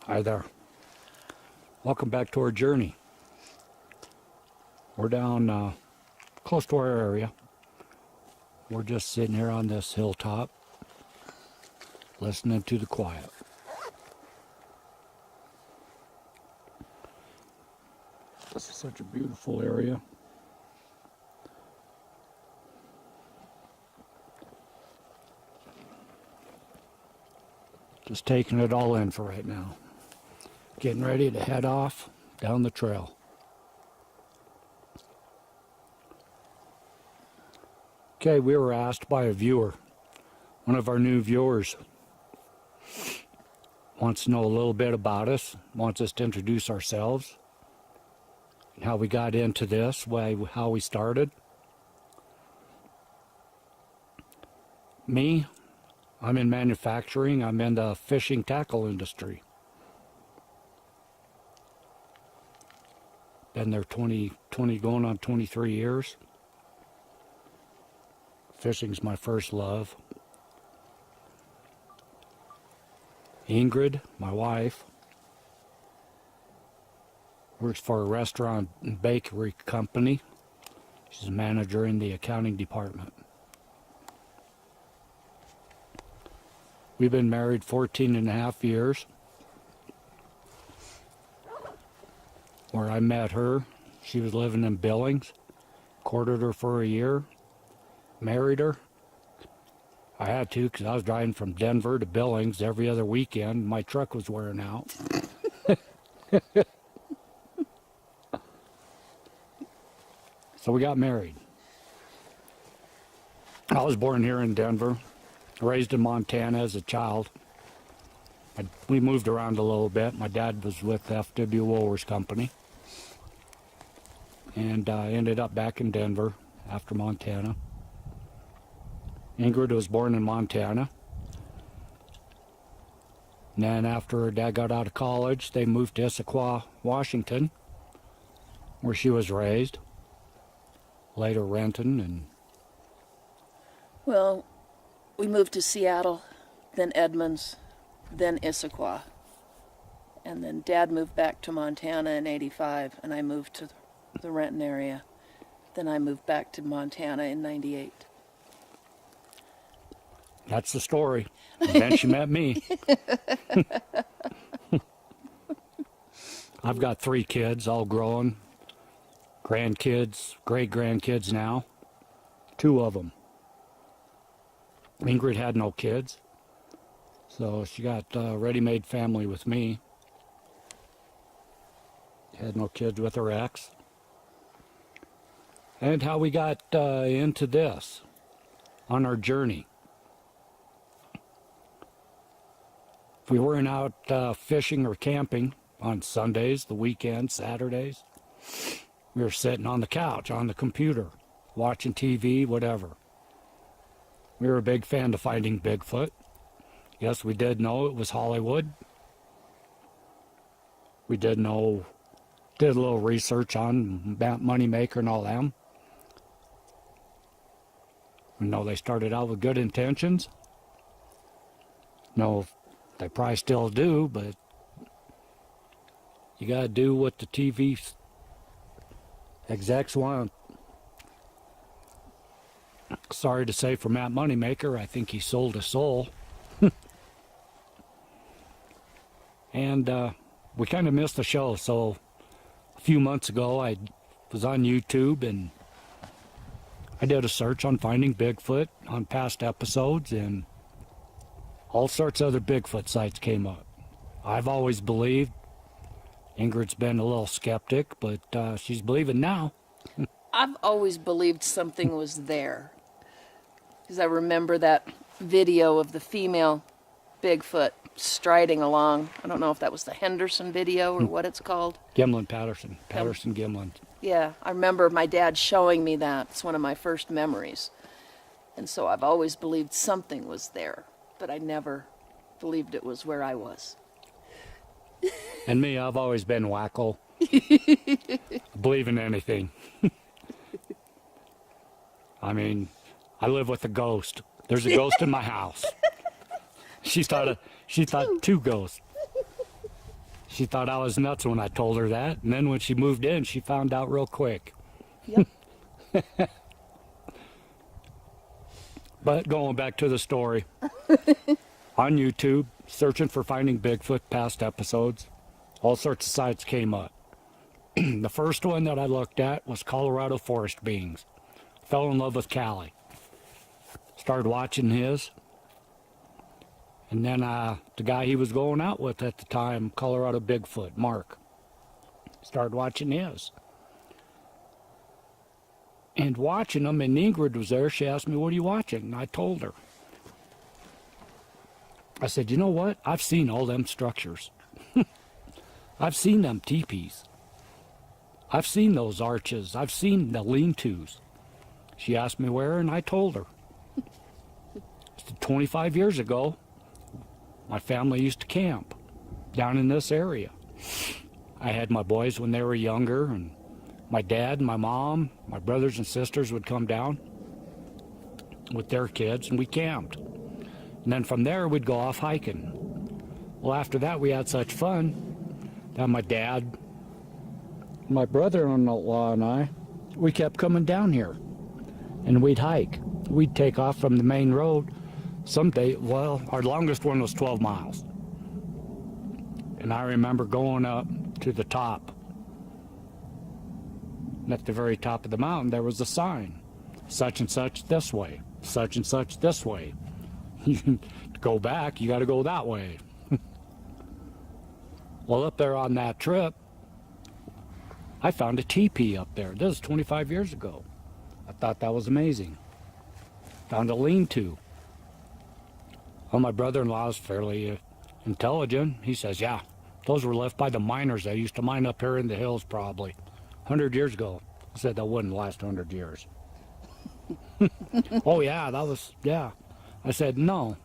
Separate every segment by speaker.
Speaker 1: Hi there. Welcome back to our journey. We're down close to our area. We're just sitting here on this hilltop, listening to the quiet. This is such a beautiful area. Just taking it all in for right now. Getting ready to head off down the trail. Okay, we were asked by a viewer, one of our new viewers, wants to know a little bit about us, wants us to introduce ourselves, and how we got into this, how we started. Me, I'm in manufacturing. I'm in the fishing tackle industry. Been there 20 going on 23 years. Fishing's my first love. Ingrid, my wife, works for a restaurant and bakery company. She's a manager in the accounting department. We've been married 14 and a half years. Where I met her, she was living in Billings. Courted her for a year. Married her. I had to because I was driving from Denver to Billings every other weekend. My truck was wearing out. So we got married. I was born here in Denver, raised in Montana as a child. We moved around a little bit. My dad was with F.W. Woolworth's company. And ended up back in Denver after Montana. Ingrid was born in Montana. And then after her dad got out of college, they moved to Issaquah, Washington, where she was raised. Later Renton and...
Speaker 2: Well, we moved to Seattle, then Edmonds, then Issaquah. And then Dad moved back to Montana in '85, and I moved to the Renton area. Then I moved back to Montana in '98.
Speaker 1: That's the story. And then she met me. I've got 3 kids, all grown. Grandkids, great-grandkids now. 2 of them. Ingrid had no kids. So she got a ready-made family with me. Had no kids with her ex. And how we got into this on our journey. If we weren't out fishing or camping on Sundays, the weekends, Saturdays, we were sitting on the couch, on the computer, watching TV, whatever. We were a big fan of finding Bigfoot. Yes, we did know it was Hollywood. We did a little research on Moneymaker and all them. We know they started out with good intentions. No, they probably still do, but you gotta do what the TV execs want. Sorry to say for Matt Moneymaker, I think he sold his soul. And we kind of missed the show, so a few months ago I was on YouTube and I did a search on finding Bigfoot on past episodes, and all sorts of other Bigfoot sites came up. I've always believed. Ingrid's been a little skeptic, but she's believing now.
Speaker 2: I've always believed something was there. Because I remember that video of the female Bigfoot striding along. I don't know if that was the Henderson video or what it's called.
Speaker 1: Gimlin Patterson. Gimlin.
Speaker 2: Yeah, I remember my dad showing me that. It's one of my first memories. And so I've always believed something was there, but I never believed it was where I was.
Speaker 1: And me, I've always been wacko. Believe in anything. I mean, I live with a ghost. There's a ghost in my house. She thought 2 ghosts. She thought I was nuts when I told her that. And then when she moved in, she found out real quick.
Speaker 2: Yep.
Speaker 1: But going back to the story, on YouTube, searching for Finding Bigfoot past episodes, all sorts of sites came up. The first one that I looked at was Colorado forest beings. Fell in love with Callie. Started watching his. And then the guy he was going out with at the time, Colorado Bigfoot, Mark, started watching his. And watching them, and Ingrid was there. She asked me, "What are you watching?" And I told her. I said, "You know what? I've seen all them structures. I've seen them teepees. I've seen those arches. I've seen the lean-tos." She asked me where, and I told her. 25 years ago, my family used to camp down in this area. I had my boys when they were younger, and my dad and my mom, my brothers and sisters would come down with their kids, and we camped. And then from there, we'd go off hiking. Well, after that, we had such fun that my dad, my brother-in-law, and I, we kept coming down here, and we'd hike. We'd take off from the main road. Someday, well, our longest one was 12 miles. And I remember going up to the top. And at the very top of the mountain, there was a sign. Such and such this way. Such and such this way. To go back, you got to go that way. Well, up there on that trip, I found a teepee up there. This is 25 years ago. I thought that was amazing. Found a lean-to. Well, my brother-in-law is fairly intelligent. He says, "Yeah, those were left by the miners that used to mine up here in the hills probably 100 years ago." I said, "That wouldn't last 100 years." "Oh, yeah, that was, yeah." I said, "No."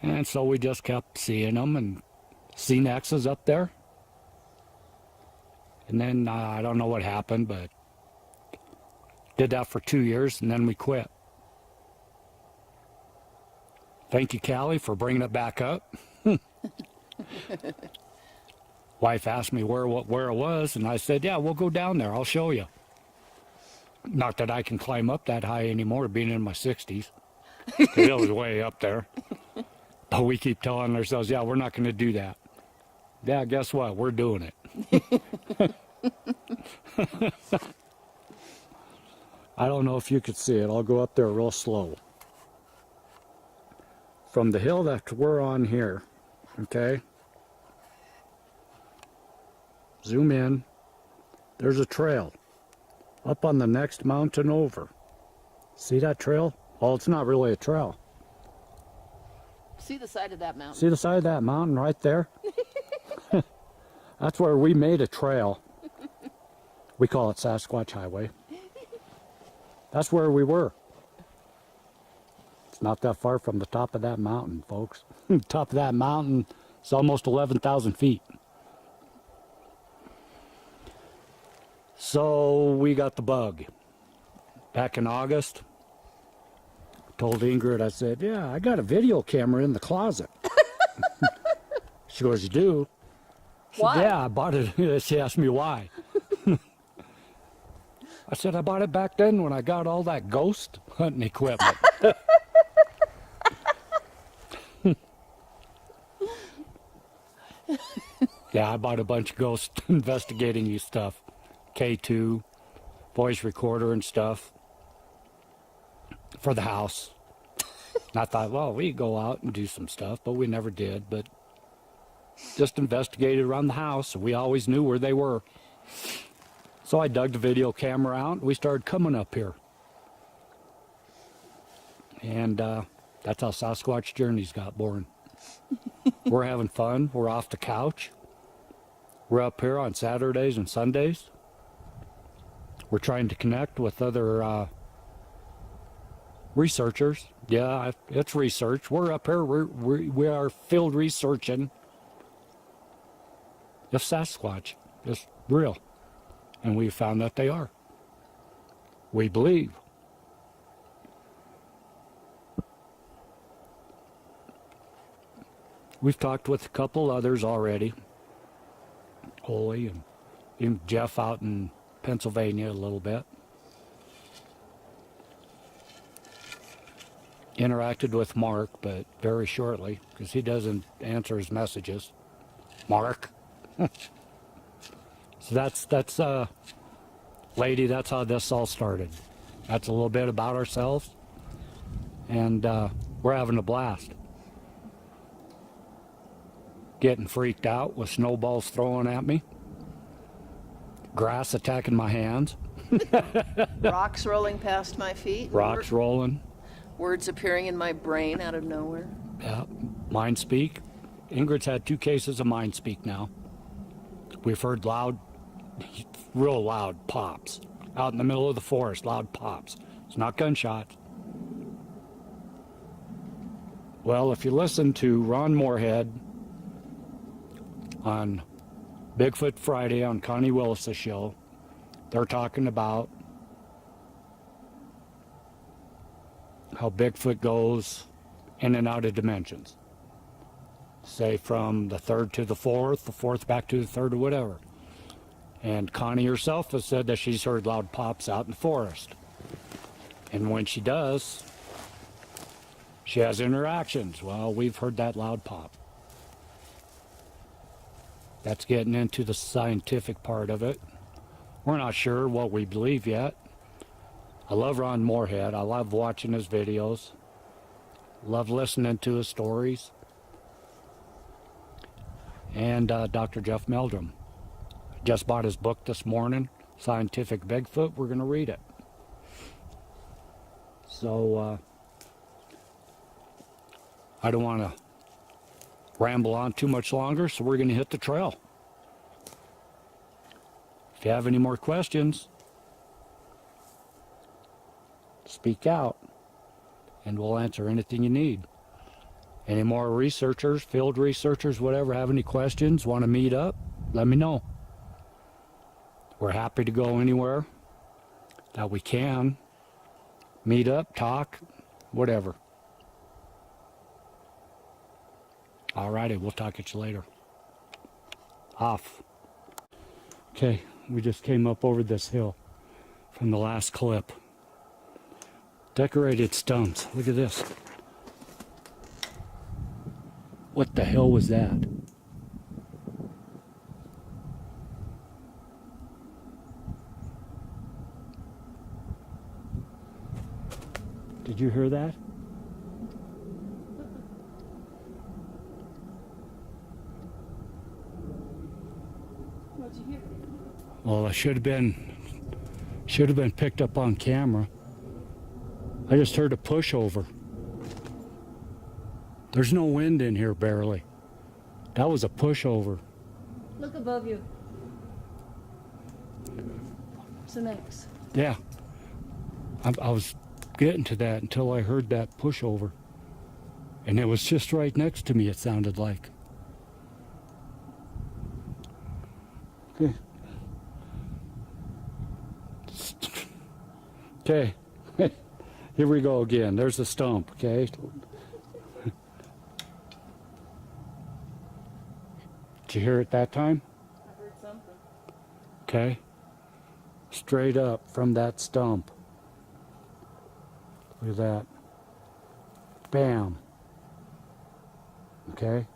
Speaker 1: And so we just kept seeing them and seen X's up there. And then I don't know what happened, but did that for 2 years, and then we quit. Thank you, Callie, for bringing it back up. Wife asked me where it was, and I said, "Yeah, we'll go down there. I'll show you." Not that I can climb up that high anymore, being in my 60s. It was way up there. But we keep telling ourselves, "Yeah, we're not going to do that." Yeah, guess what? We're doing it. I don't know if you could see it. I'll go up there real slow. From the hill that we're on here, okay? Zoom in. There's a trail up on the next mountain over. See that trail? Oh, it's not really a trail.
Speaker 2: See the side of that mountain.
Speaker 1: See the side of that mountain right there? That's where we made a trail. We call it Sasquatch Highway. That's where we were. It's not that far from the top of that mountain, folks. Top of that mountain is almost 11,000 feet. So we got the bug. Back in August, told Ingrid, I said, "Yeah, I got a video camera in the closet." She goes, "You do?" I said,
Speaker 2: Why?
Speaker 1: "Yeah, I bought it." She asked me why. I said, "I bought it back then when I got all that ghost hunting equipment." Yeah, I bought a bunch of ghost investigating stuff. K2, voice recorder and stuff for the house. And I thought, well, we could go out and do some stuff, but we never did. But just investigated around the house, and we always knew where they were. So I dug the video camera out, and we started coming up here. And that's how Sasquatch Journeys got born. We're having fun. We're off the couch. We're up here on Saturdays and Sundays. We're trying to connect with other researchers. Yeah, it's research. We're up here. We are field researching if Sasquatch is real. And we found that they are. We believe. We've talked with a couple others already. Holy and even Jeff out in Pennsylvania a little bit. Interacted with Mark, but very shortly, because he doesn't answer his messages. Mark. So that's lady, that's how this all started. That's a little bit about ourselves, and we're having a blast. Getting freaked out with snowballs thrown at me, grass attacking my hands,
Speaker 2: Rocks rolling past my feet.
Speaker 1: rocks rolling.
Speaker 2: Words appearing in my brain out of nowhere.
Speaker 1: Yeah, mind speak. Ingrid's had 2 cases of mind speak now. We've heard loud, real loud pops out in the middle of the forest. Loud pops. It's not gunshots. Well, if you listen to Ron Moorhead on Bigfoot Friday on Connie Willis' show, they're talking about how Bigfoot goes in and out of dimensions. Say from the 3rd to the 4th, the 4th back to the 3rd or whatever. And Connie herself has said that she's heard loud pops out in the forest. And when she does, she has interactions. Well, we've heard that loud pop. That's getting into the scientific part of it. We're not sure what we believe yet. I love Ron Moorhead. I love watching his videos. Love listening to his stories. And Dr. Jeff Meldrum. Just bought his book this morning, Scientific Bigfoot. We're going to read it. So, I don't want to ramble on too much longer, so we're going to hit the trail. If you have any more questions, speak out, and we'll answer anything you need. Any more researchers, field researchers, whatever, have any questions, want to meet up, let me know. We're happy to go anywhere that we can. Meet up, talk, whatever. Alrighty, we'll talk at you later. Off. Okay, we just came up over this hill from the last clip. Decorated stumps. Look at this. What the hell was that? Did you hear that?
Speaker 2: What'd you hear?
Speaker 1: Well, I should have been picked up on camera. I just heard a pushover. There's no wind in here, barely. That was a pushover.
Speaker 2: Look above you. It's an X.
Speaker 1: Yeah. I was getting to that until I heard that pushover. And it was just right next to me, it sounded like. Okay. Okay. Here we go again. There's a stump, okay? Did you hear it that time?
Speaker 2: I heard something.
Speaker 1: Okay. Straight up from that stump. Look at that. Bam. Okay.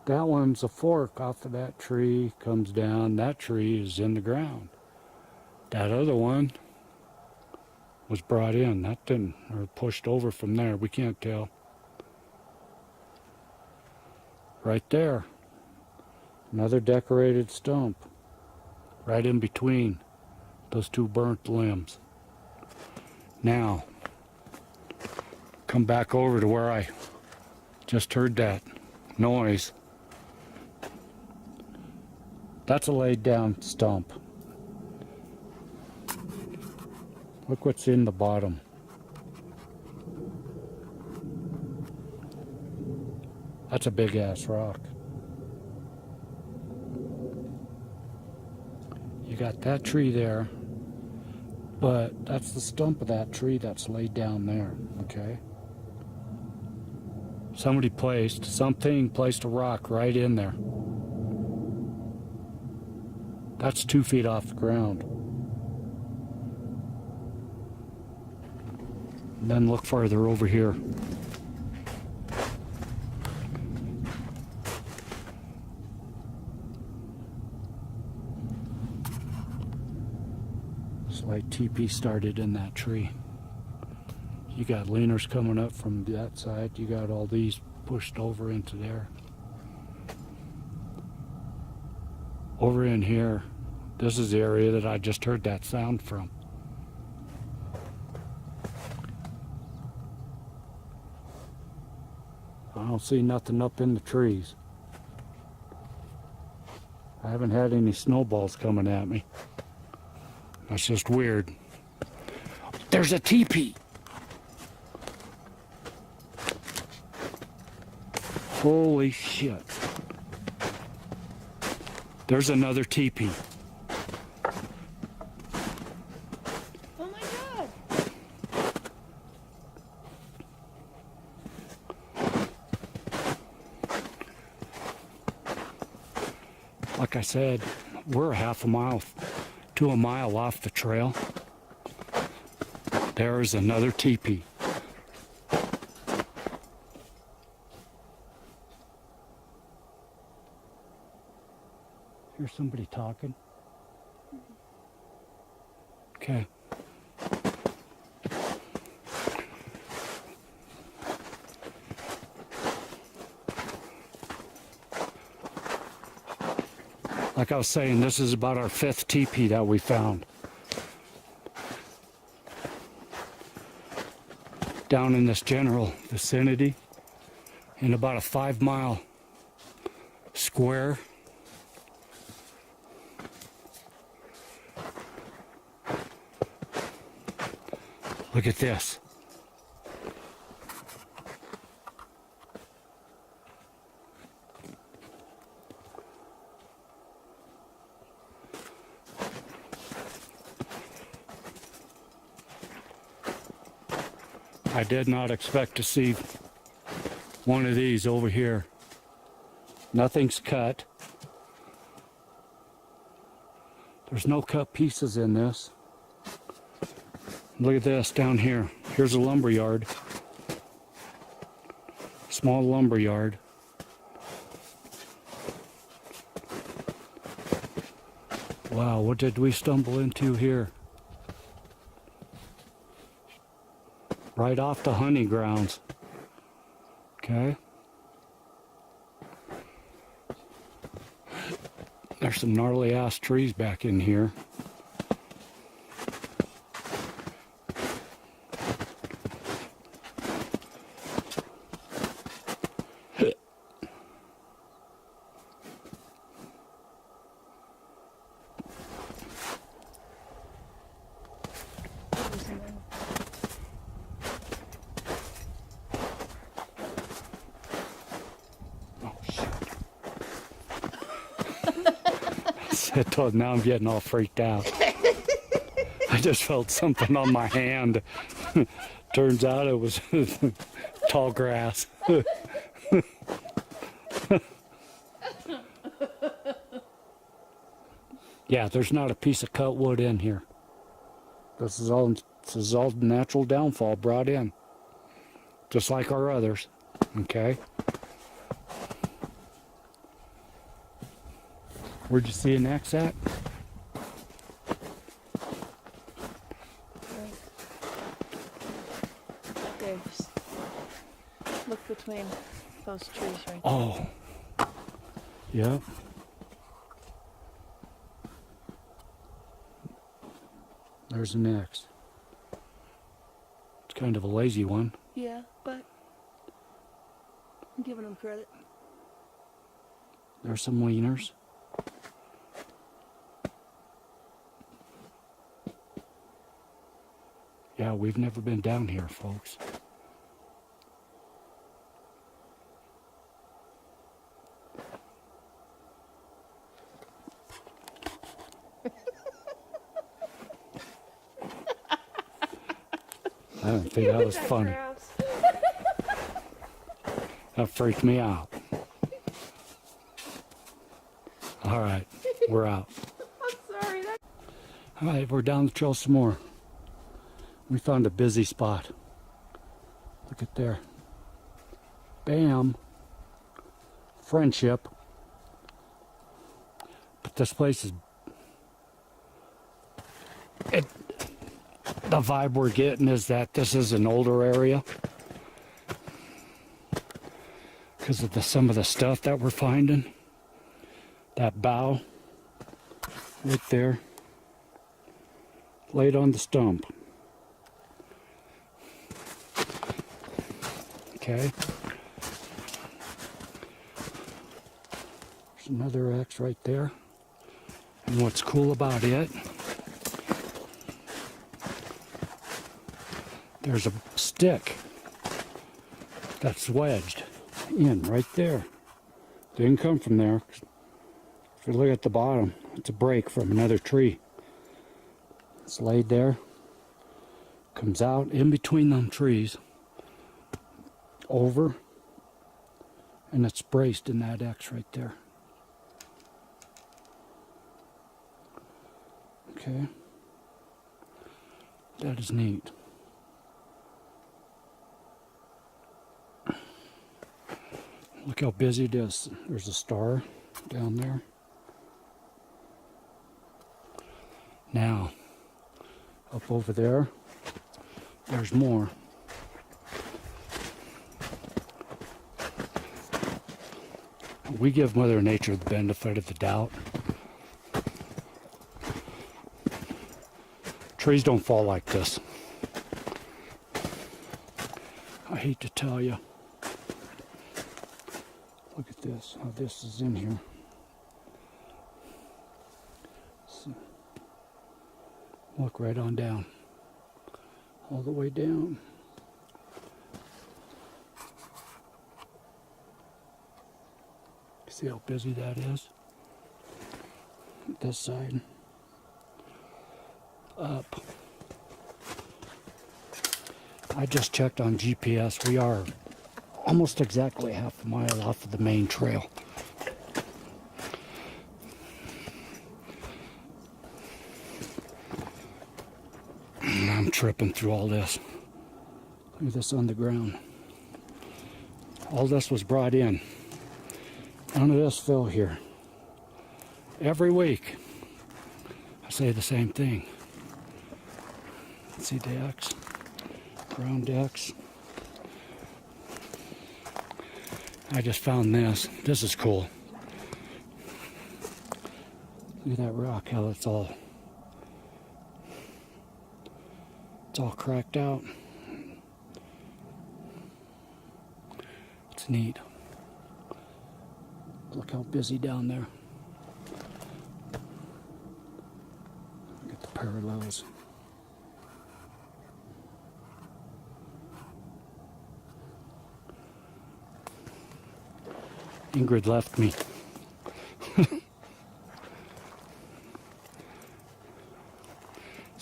Speaker 1: That one's a fork off of that tree, comes down. That tree is in the ground. That other one was brought in. That didn't, or pushed over from there. We can't tell. Right there. Another decorated stump. Right in between those 2 burnt limbs. Now, come back over to where I just heard that noise. That's a laid down stump. Look what's in the bottom. That's a big ass rock. You got that tree there, but that's the stump of that tree that's laid down there, okay? Something placed a rock right in there. That's 2 feet off the ground. And then look farther over here. It's like Teepee started in that tree. You got leaners coming up from that side. You got all these pushed over into there. Over in here, this is the area that I just heard that sound from. I don't see nothing up in the trees. I haven't had any snowballs coming at me. That's just weird. There's a teepee. Holy shit. There's another teepee.
Speaker 2: Oh my God.
Speaker 1: Like I said, we're half a mile to a mile off the trail. There is another teepee. Here's somebody talking. Okay. Like I was saying, this is about our 5th teepee that we found. Down in this general vicinity, in about a 5-mile square. Look at this. I did not expect to see one of these over here. Nothing's cut. There's no cut pieces in this. Look at this down here. Here's a lumber yard. Small lumber yard. Wow, what did we stumble into here? Right off the hunting grounds. Okay. There's some gnarly ass trees back in here. Now I'm getting all freaked out. I just felt something on my hand. Turns out it was tall grass. Yeah, there's not a piece of cut wood in here. This is all natural downfall brought in. Just like our others. Okay? Where'd you see an axe at?
Speaker 2: There, just look between those trees right there.
Speaker 1: Oh. Yeah. There's an axe. It's kind of a lazy one.
Speaker 2: Yeah, but I'm giving them credit.
Speaker 1: There's some leaners. Yeah, we've never been down here, folks. I don't think that was funny. That freaked me out. All right, we're out.
Speaker 2: I'm sorry.
Speaker 1: All right, we're down the trail some more. We found a busy spot. Look at there. Bam. Friendship. But this place is... the vibe we're getting is that this is an older area. Because of some of the stuff that we're finding. That bough. Right there. Laid on the stump. Okay. There's another X right there. And what's cool about it, there's a stick that's wedged in right there. Didn't come from there. If you look at the bottom, it's a break from another tree. It's laid there. Comes out in between them trees. Over. And it's braced in that X right there. Okay. That is neat. Look how busy it is. There's a star down there. Now, up over there, there's more. We give Mother Nature the benefit of the doubt. Trees don't fall like this. I hate to tell you. Look at this, how this is in here. So, look right on down. All the way down. See how busy that is? This side. Up. I just checked on GPS. We are almost exactly half a mile off of the main trail. And I'm tripping through all this. Look at this on the ground. All this was brought in. None of this fell here. Every week, I say the same thing. See the X, ground X. I just found this. This is cool. Look at that rock, how it's all cracked out. It's neat. Look how busy down there. Look at the parallels. Ingrid left me. This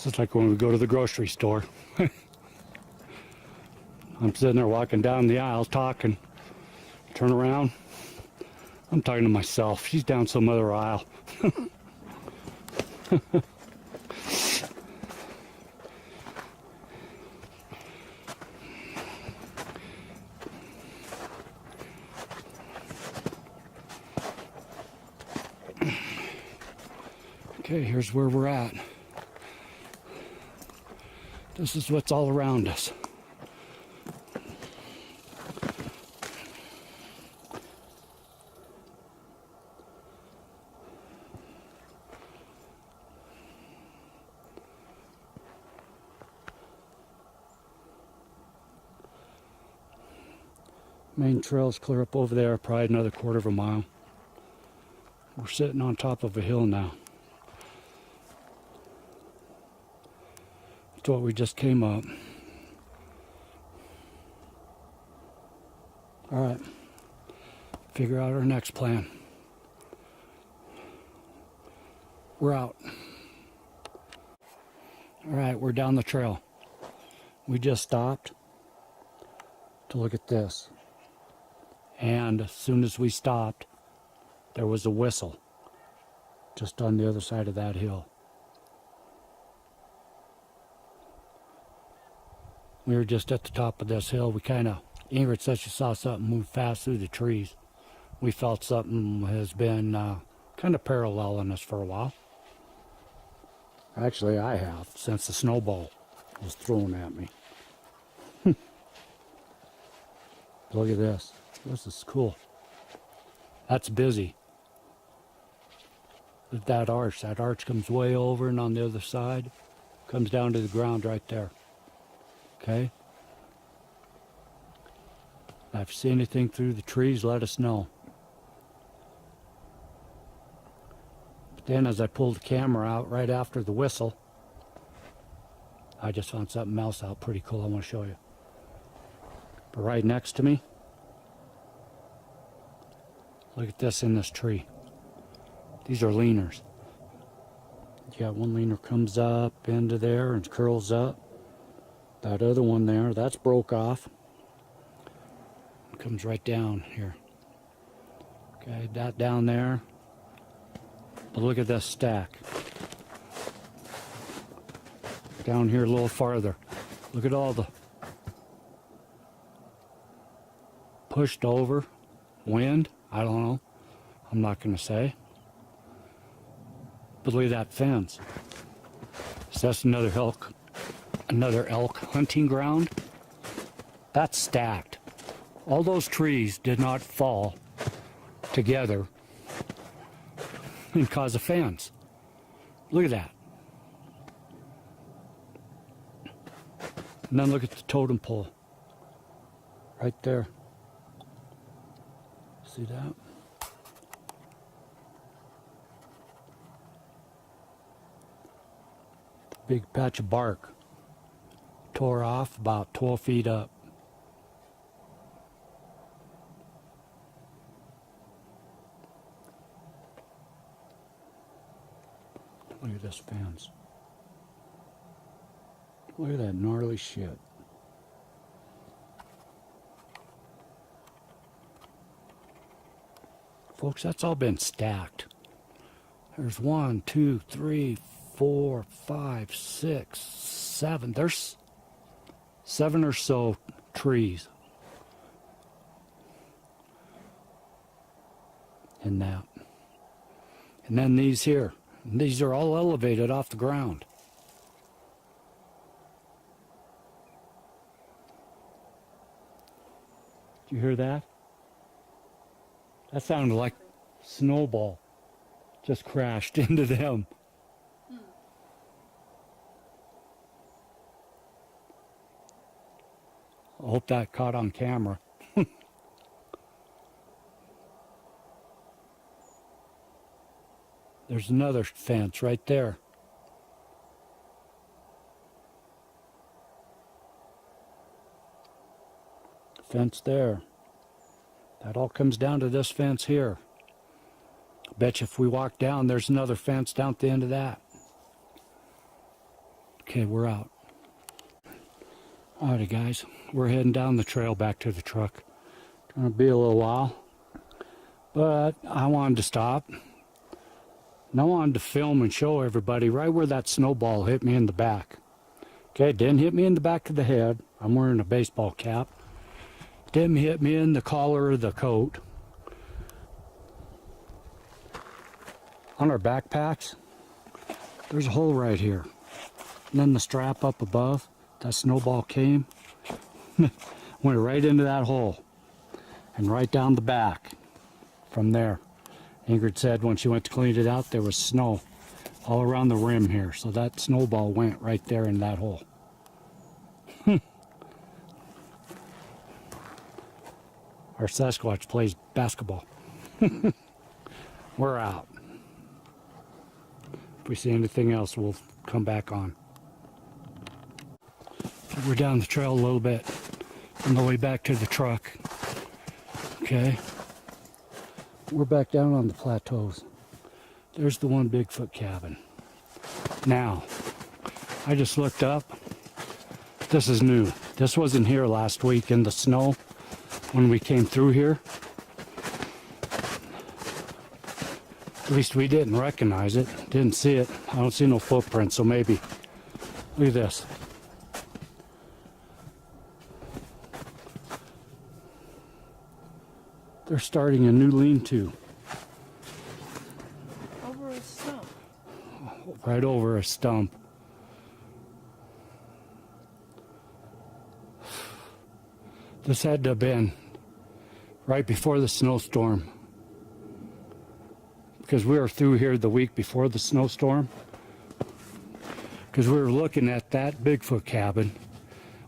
Speaker 1: is like when we go to the grocery store. I'm sitting there walking down the aisle talking. Turn around. I'm talking to myself. She's down some other aisle. Okay, here's where we're at. This is what's all around us. Main trail's clear up over there, probably another quarter of a mile. We're sitting on top of a hill now. That's what we just came up. All right, figure out our next plan. We're out. All right, we're down the trail. We just stopped to look at this. And as soon as we stopped, there was a whistle just on the other side of that hill. We were just at the top of this hill. We Ingrid said she saw something move fast through the trees. We felt something has been kind of paralleling us for a while. Actually, I have, since the snowball was thrown at me. Look at this. This is cool. That's busy. Look at that arch. That arch comes way over, and on the other side, comes down to the ground right there. Okay? Now, if you see anything through the trees, let us know. But then as I pulled the camera out right after the whistle, I just found something else out pretty cool I want to show you. But right next to me, look at this in this tree. These are leaners. Yeah, one leaner comes up into there and curls up. That other one there, that's broke off. It comes right down here. Okay, that down there. But look at this stack. Down here a little farther. Look at all the pushed over wind. I don't know. I'm not going to say. But look at that fence. So that's another elk hunting ground. That's stacked. All those trees did not fall together and cause a fence. Look at that. And then look at the totem pole. Right there. See that? Big patch of bark tore off about 12 feet up. Look at this fence. Look at that gnarly shit. Folks, that's all been stacked. There's 1, 2, 3, 4, 5, 6, 7. There's 7 or so trees in that. And then these here. And these are all elevated off the ground. Did you hear that? That sounded like snowball just crashed into them. I hope that caught on camera. There's another fence right there. Fence there. That all comes down to this fence here. I bet you if we walk down, there's another fence down at the end of that. Okay, we're out. Alrighty guys, we're heading down the trail back to the truck. Gonna be a little while, but I wanted to stop. And I wanted to film and show everybody right where that snowball hit me in the back. Okay, it didn't hit me in the back of the head. I'm wearing a baseball cap. Didn't hit me in the collar of the coat. On our backpacks, there's a hole right here. And then the strap up above, that snowball came, went right into that hole. And right down the back from there. Ingrid said when she went to clean it out, there was snow all around the rim here. So that snowball went right there in that hole. Our Sasquatch plays basketball. We're out. If we see anything else, we'll come back on. We're down the trail a little bit on the way back to the truck. Okay. We're back down on the plateaus. There's the one Bigfoot cabin. Now, I just looked up. This is new. This wasn't here last week in the snow when we came through here. At least we didn't recognize it. Didn't see it. I don't see no footprints, so maybe. Look at this. They're starting a new lean-to.
Speaker 2: Over a stump.
Speaker 1: Right over a stump. This had to have been right before the snowstorm. Because we were through here the week before the snowstorm. Because we were looking at that Bigfoot cabin.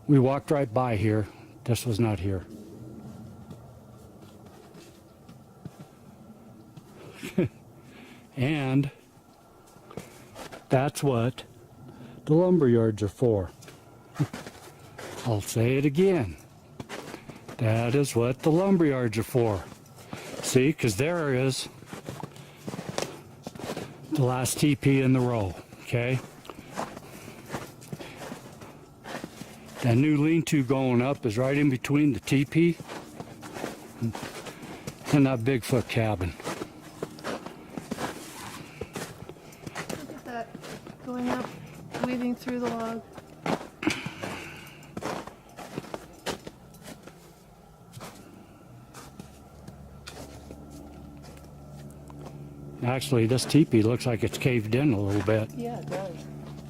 Speaker 1: We walked right by here. This was not here. And that's what the lumber yards are for. I'll say it again. That is what the lumber yards are for. See, because there is the last teepee in the row, okay? That new lean-to going up is right in between the teepee and that Bigfoot cabin.
Speaker 2: Look at that. Going up, weaving through the log.
Speaker 1: Actually, this teepee looks like it's caved in a little bit.
Speaker 2: Yeah, it does.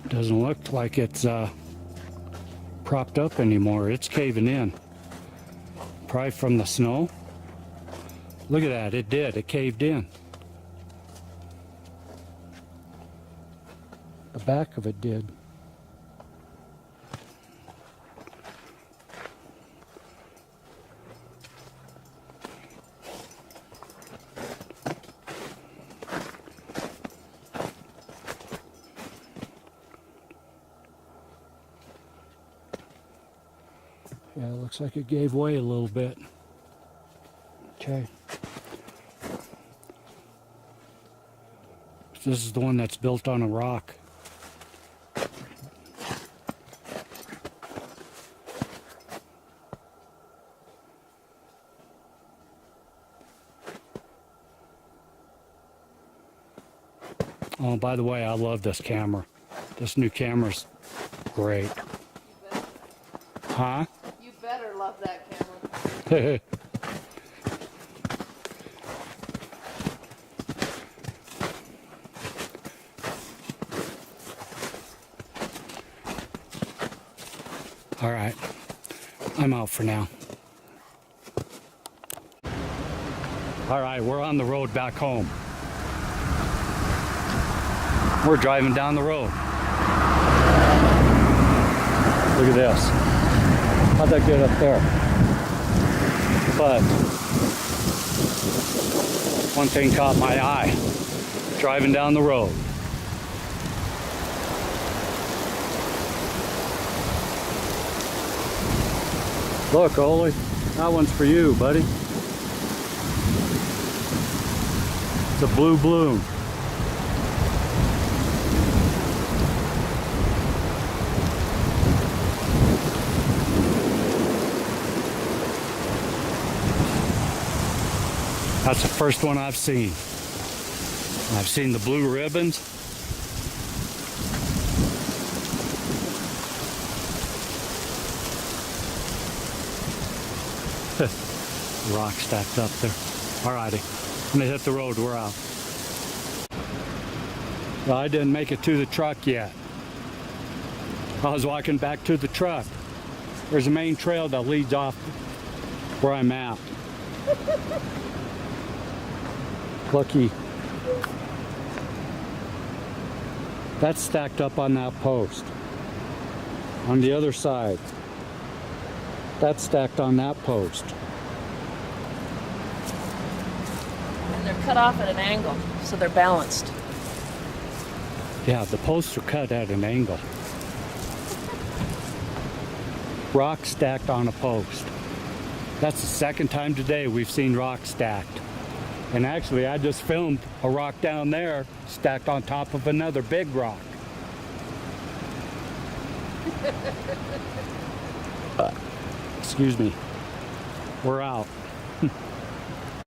Speaker 1: Doesn't look like it's propped up anymore. It's caving in. Probably from the snow. Look at that. It did. It caved in. The back of it did. Yeah, it looks like it gave way a little bit. Okay. This is the one that's built on a rock. Oh, by the way, I love this camera. This new camera's great. Huh?
Speaker 2: You better love that camera.
Speaker 1: All right, I'm out for now. All right, we're on the road back home. We're driving down the road. Look at this. How'd that get up there? But one thing caught my eye. Driving down the road. Look, Ole, that one's for you, buddy. It's a blue bloom. That's the first one I've seen. I've seen the blue ribbons. Rock stacked up there. Alrighty, I'm gonna hit the road, we're out. Well, I didn't make it to the truck yet. I was walking back to the truck. There's a main trail that leads off where I'm at. Lucky. That's stacked up on that post. On the other side, that's stacked on that post.
Speaker 2: And they're cut off at an angle, so they're balanced.
Speaker 1: Yeah, the posts are cut at an angle. Rock stacked on a post. That's the second time today we've seen rock stacked. And actually, I just filmed a rock down there stacked on top of another big rock. Excuse me. We're out.